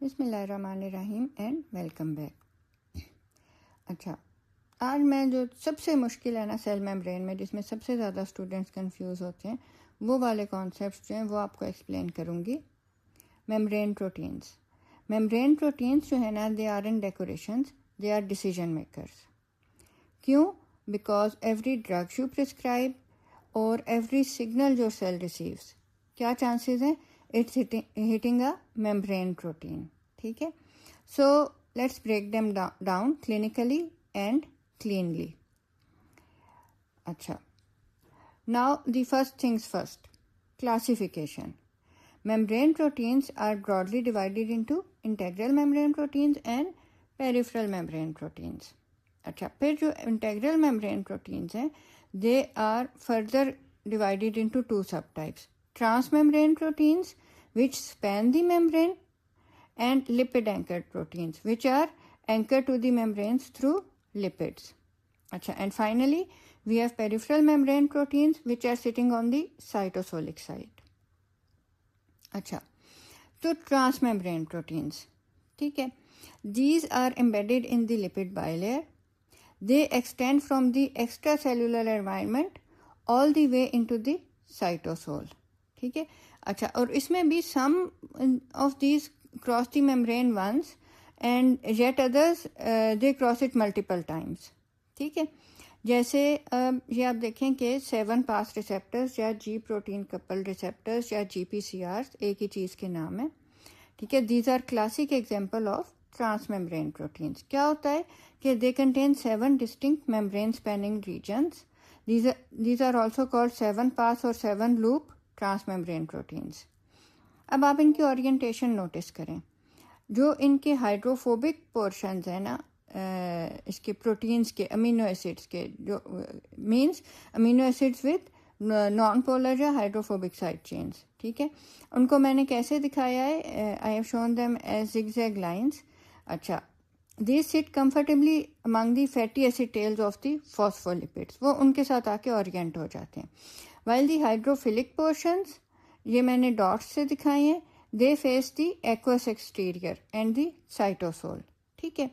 बिस्मिल्लाहिर्रहमानिर्रहीम and welcome back. अच्छा, आज मैं जो सबसे मुश्किल है ना सेल मेम्ब्रेन में, जिसमें सबसे ज़्यादा स्टूडेंट्स कंफ्यूज होते हैं, वो वाले कॉन्सेप्ट्स जो हैं वो आपको एक्सप्लेन करूँगी। मेम्ब्रेन प्रोटीन्स जो है ना, they are in decorations, they are decision makers. क्यों? Because every drug you prescribe और एवरी सिग्नल जो सेल रिसीव्स, क्या चांसेस हैं? It's hitting a membrane protein. ठीक है, so let's break them down clinically and cleanly. अच्छा, now the first things first, classification. Membrane proteins are broadly divided into integral membrane proteins and peripheral membrane proteins. अच्छा, फिर जो integral membrane proteins हैं, they are further divided into two subtypes: transmembrane proteins, which span the membrane, and lipid anchored proteins, which are anchored to the membranes through lipids. अच्छा, and finally we have peripheral membrane proteins, which are sitting on the cytosolic side. अच्छा, तो transmembrane proteins, ठीक है, these are embedded in the lipid bilayer. They extend from the extracellular environment all the way into the cytosol. ठीक है, अच्छा, और इसमें भी some of these cross the membrane once and yet others they cross it multiple times. ठीक है, जैसे ये आप देखें कि 7 पास रिसेप्टर्स या जी प्रोटीन कपल रिसेप्टर्स या GPCRs एक ही चीज़ के नाम है। ठीक है, these are classic example of transmembrane proteins. क्या होता है कि they contain 7 distinct membrane spanning regions. These are also called 7 pass और 7 लूप ट्रांसमेम्ब्रेन प्रोटीन्स। अब आप इनकी ओरिएंटेशन नोटिस करें। जो इनके हाइड्रोफोबिक पोर्शंस है ना, इसके प्रोटीन्स के अमीनो एसिड्स के, जो means amino acids with non polar या हाइड्रोफोबिक साइड चेन्स, ठीक है, उनको मैंने कैसे दिखाया है? I have shown them as zigzag lines. अच्छा, these sit comfortably among the fatty acid tails of the phospholipids, वो उनके साथ आके ओरिएंट हो जाते हैं। वाइल दी हाइड्रोफिलिक पोर्शंस, ये मैंने डॉट्स से दिखाए हैं, they face the aqueous exterior and the cytosol. ठीक है,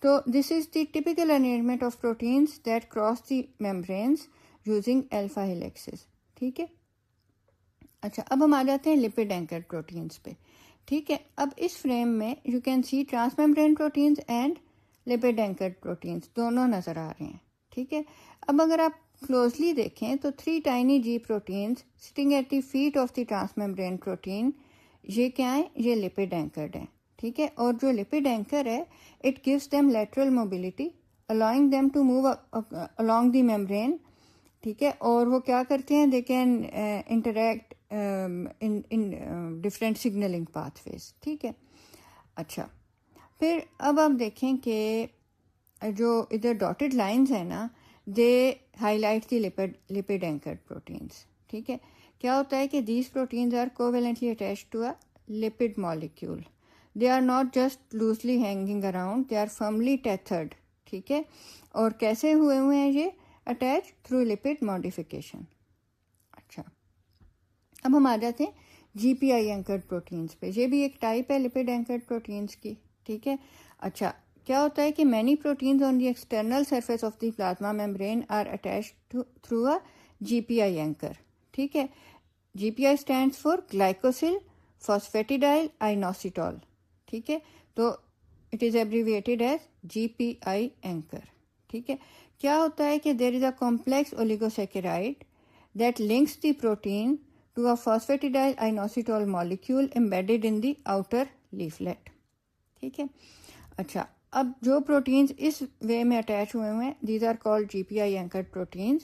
तो this is the typical arrangement of proteins that cross the membranes using alpha helices. ठीक है, अच्छा, अब हम आ जाते हैं लिपिड एंकर्ड प्रोटीन्स पे। ठीक है, अब इस फ्रेम में you can see transmembrane proteins and lipid anchored proteins दोनों नजर आ रहे हैं। ठीक है, अब अगर आप क्लोजली देखें तो 3 tiny G proteins sitting at the feet of the transmembrane protein, ये क्या है? ये लिपिड एंकर्ड है। ठीक है, और जो लिपिड एंकर है, it gives them lateral mobility allowing them to move along the membrane. ठीक है, और वो क्या करते हैं? They can interact in different signaling pathways. ठीक है, अच्छा, फिर अब आप देखें कि जो इधर डॉटेड लाइंस है ना, they highlight the lipid anchored proteins. ठीक है, क्या होता है कि these proteins are covalently attached to a lipid molecule. They are not just loosely hanging around, they are firmly tethered. ठीक है, और कैसे हुए हैं ये अटैच? Through lipid modification. अच्छा, अब हम आ जाते हैं GPI एंकर्ड प्रोटीन्स पे। ये भी एक टाइप है लिपिड एंकर्ड प्रोटीन्स की। ठीक है, अच्छा, क्या होता है कि many proteins on the external surface of the plasma membrane are attached through a GPI anchor. ठीक है, GPI stands for glycosyl phosphatidyl inositol. ठीक है, तो it is abbreviated as GPI anchor. ठीक है, क्या होता है कि there is a complex oligosaccharide that links the protein to a phosphatidyl inositol molecule embedded in the outer leaflet. ठीक है, अच्छा, अब जो प्रोटीन्स इस वे में अटैच हुए हैं, these are called GPI anchored proteins।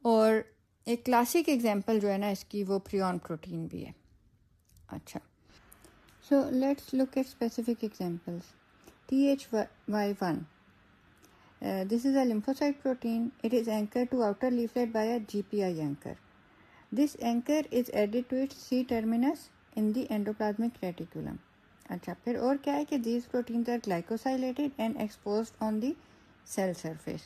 और एक क्लासिक एग्जांपल जो है ना इसकी, वो प्रियॉन प्रोटीन भी है। अच्छा, so let's look at specific examples. THY1, this is a lymphocyte protein. It is anchored to outer leaflet by a GPI anchor. This anchor is added to its C terminus in the endoplasmic reticulum. अच्छा, फिर और क्या है कि these proteins are glycosylated and exposed on the cell surface.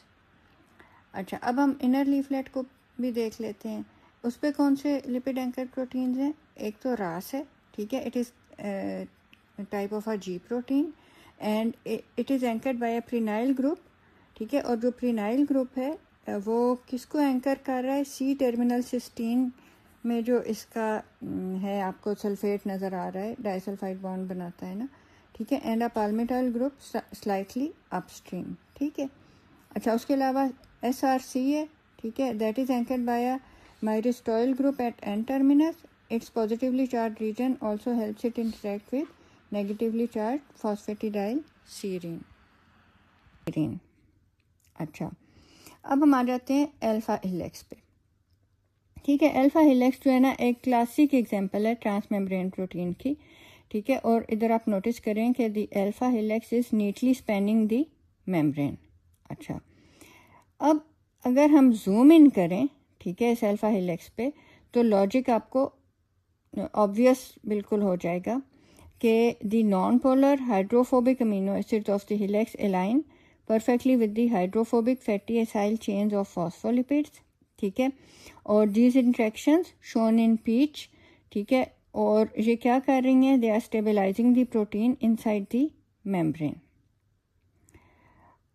अच्छा, अब हम inner leaflet को भी देख लेते हैं। उस पर कौन से लिपिड एंकर प्रोटीन्स हैं? एक तो रास है। ठीक है, it is type of a G protein, and it is anchored by a prenyl group. ठीक है, और जो prenyl group है वो किसको एंकर कर रहा है? सी टर्मिनल सिस्टीन में जो इसका है, आपको सल्फेट नज़र आ रहा है, डाइसल्फाइड बॉन्ड बनाता है ना, ठीक है, and a palmityl group slightly upstream, ठीक है। अच्छा, उसके अलावा SRC है, ठीक है, that is anchored by a myristoyl group at N terminus. Its positively charged region also helps it interact with negatively charged phosphatidyl serine. अच्छा, अब हम आ जाते हैं अल्फा हेलिक्स पे। ठीक है, अल्फा हेलिक्स जो है ना, एक क्लासिक एग्जांपल है ट्रांसमेम्ब्रेन प्रोटीन की। ठीक है, और इधर आप नोटिस करें कि the alpha helix is neatly spanning the membrane. अच्छा, अब अगर हम जूम इन करें, ठीक है, इस अल्फा हेलिक्स पे, तो लॉजिक आपको ऑब्वियस बिल्कुल हो जाएगा कि the non polar hydrophobic amino acids of the helix align perfectly with the hydrophobic fatty acyl chains of phospholipids. ठीक है, और these interactions shown in peach, ठीक है, और ये क्या कर रही हैं? They are stabilizing the protein inside the membrane.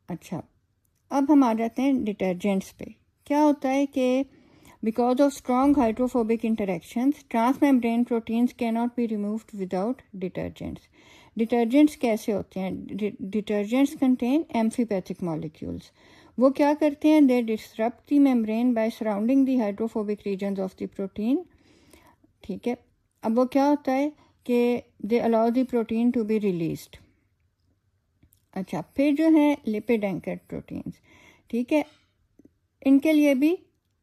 अच्छा, अब हम आ जाते हैं डिटर्जेंट्स पे। क्या होता है कि because of strong hydrophobic interactions transmembrane proteins can not be removed without detergents. Detergents कैसे होते हैं? Detergents contain amphipathic molecules. वो क्या करते हैं? They disrupt the membrane by surrounding the hydrophobic regions of the protein. ठीक है, अब वो क्या होता है कि they allow the protein to be released. अच्छा, फिर जो है लिपिड एंकर्ड प्रोटीन्स, ठीक है, इनके लिए भी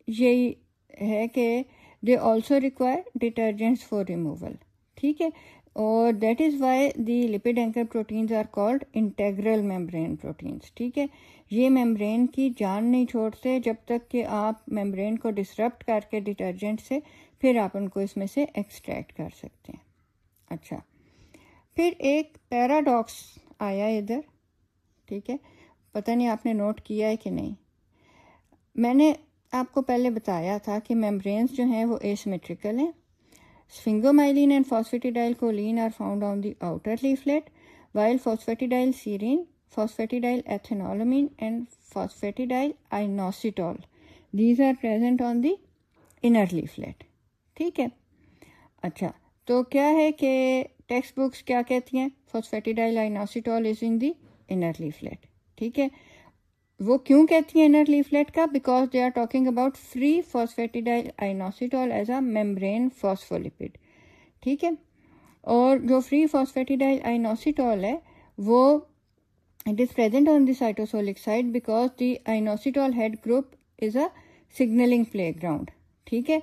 यही है कि they also require detergents for removal. ठीक है, और that is why the lipid anchored proteins are called integral membrane proteins. ठीक है, ये मेम्ब्रेन की जान नहीं छोड़ते जब तक कि आप मेम्ब्रेन को डिसरप्ट करके डिटर्जेंट से फिर आप उनको इसमें से एक्सट्रैक्ट कर सकते हैं। अच्छा, फिर एक पैराडॉक्स आया इधर, ठीक है, पता नहीं आपने नोट किया है कि नहीं। मैंने आपको पहले बताया था कि मेम्ब्रेन्स जो हैं वो एसिमेट्रिकल हैं। Sphingomyelin and phosphatidyl choline are found on the outer leaflet, while phosphatidyl serine, phosphatidyl ethanolamine and phosphatidyl inositol, these are present on the inner leaflet. ठीक है, अच्छा, तो क्या है कि टेक्स्ट बुक्स क्या कहती हैं? Phosphatidyl inositol is in the inner leaflet. ठीक है, वो क्यों कहती है इनर लीफलेट का? Because they are talking about free phosphatidyl inositol as a membrane phospholipid. ठीक है, और जो फ्री फॉस्फेटिडाइल आइनोसिटॉल है वो it is present on the cytosolic side because the inositol head group is a signaling playground. ठीक है,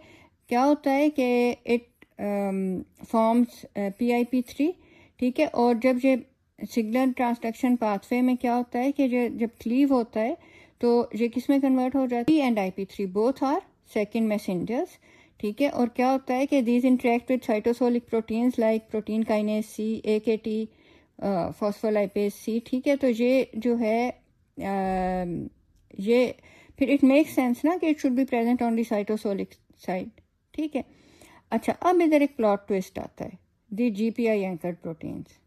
क्या होता है कि इट फॉर्म्स PIP3। ठीक है, और जब ये सिग्नल ट्रांसडक्शन पाथवे में क्या होता है कि जब क्लीव होता है तो ये किस में कन्वर्ट हो जाती है? And IP3 both are second messengers. ठीक है, और क्या होता है कि these interact with cytosolic proteins like protein kinase C, AKT, phospholipase C। ठीक है, तो ये जो है ये फिर इट मेक्स सेंस ना कि it should be present on the cytosolic side. ठीक है, अच्छा, अब इधर एक प्लॉट ट्विस्ट आता है, the GPI anchored proteins.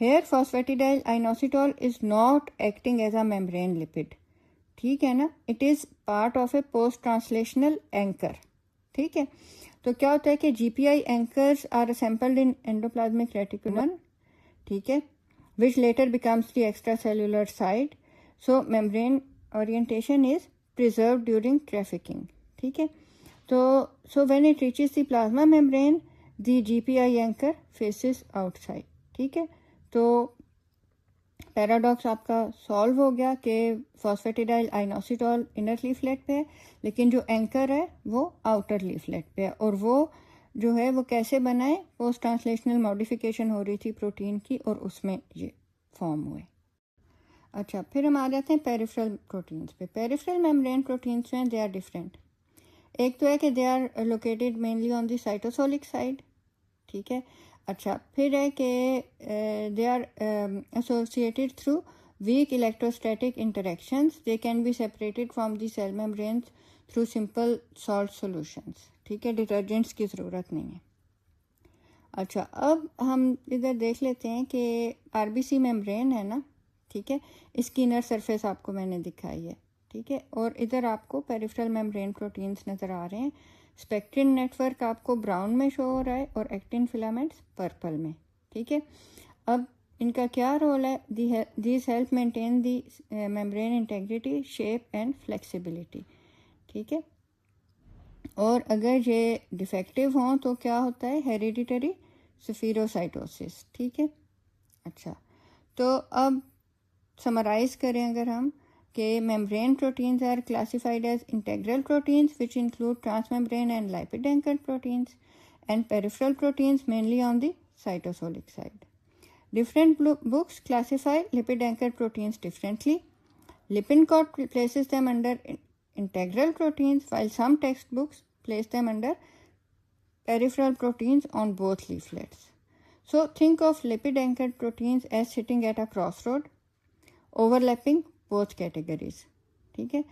Here phosphatidyl inositol is not acting as a membrane lipid। ठीक है ना, it is part of a post translational anchor। ठीक है, तो क्या होता है कि GPI anchors are assembled in endoplasmic reticulum, ठीक है, which later becomes the extracellular side, so membrane orientation is preserved during trafficking। ठीक है, तो so when it reaches the plasma membrane the GPI anchor faces outside। ठीक है, तो paradox आपका solve हो गया कि फॉस्फेटिडाइल आइनोसिटॉल इनर लीफलेट पे है, लेकिन जो एंकर है वो आउटर लीफलेट पे है, और वो जो है वो कैसे बना है? पोस्ट ट्रांसलेशनल मॉडिफिकेशन हो रही थी प्रोटीन की और उसमें ये फॉर्म हुए। अच्छा, फिर हम आ जाते हैं पेरिफेरल प्रोटीन्स पे। पेरिफेरल मेम्ब्रेन प्रोटीन्स हैं, दे आर डिफरेंट। एक तो है कि they are located mainly on the cytosolic side. ठीक है, अच्छा, फिर है कि they are associated through weak electrostatic interactions, they can be separated from the cell membranes through simple salt solutions. ठीक है, डिटर्जेंट्स की ज़रूरत नहीं है। अच्छा, अब हम इधर देख लेते हैं कि आरबीसी मेम्ब्रेन है ना, ठीक है, इसकी इनर सरफेस आपको मैंने दिखाई है, ठीक है, और इधर आपको पेरिफेरल मेम्ब्रेन प्रोटीन्स नज़र आ रहे हैं। स्पेक्ट्रिन नेटवर्क आपको ब्राउन में शो हो रहा है और एक्टिन फिलामेंट्स पर्पल में, ठीक है। अब इनका क्या रोल है? These help maintain the membrane integrity, shape and flexibility, ठीक है। और अगर ये डिफेक्टिव हों तो क्या होता है? हेरिडिटरी स्फीरोसाइटोसिस, ठीक है। अच्छा, तो अब समराइज करें अगर हम कि membrane proteins are classified as integral proteins which include transmembrane and lipid anchored proteins and peripheral proteins mainly on the cytosolic side. Different books classify lipid anchored proteins differently. Lippincott places them under integral proteins, while some textbooks place them under peripheral proteins on both leaflets. So think of lipid anchored proteins as sitting at a crossroad, overlapping both categories. ठीक है,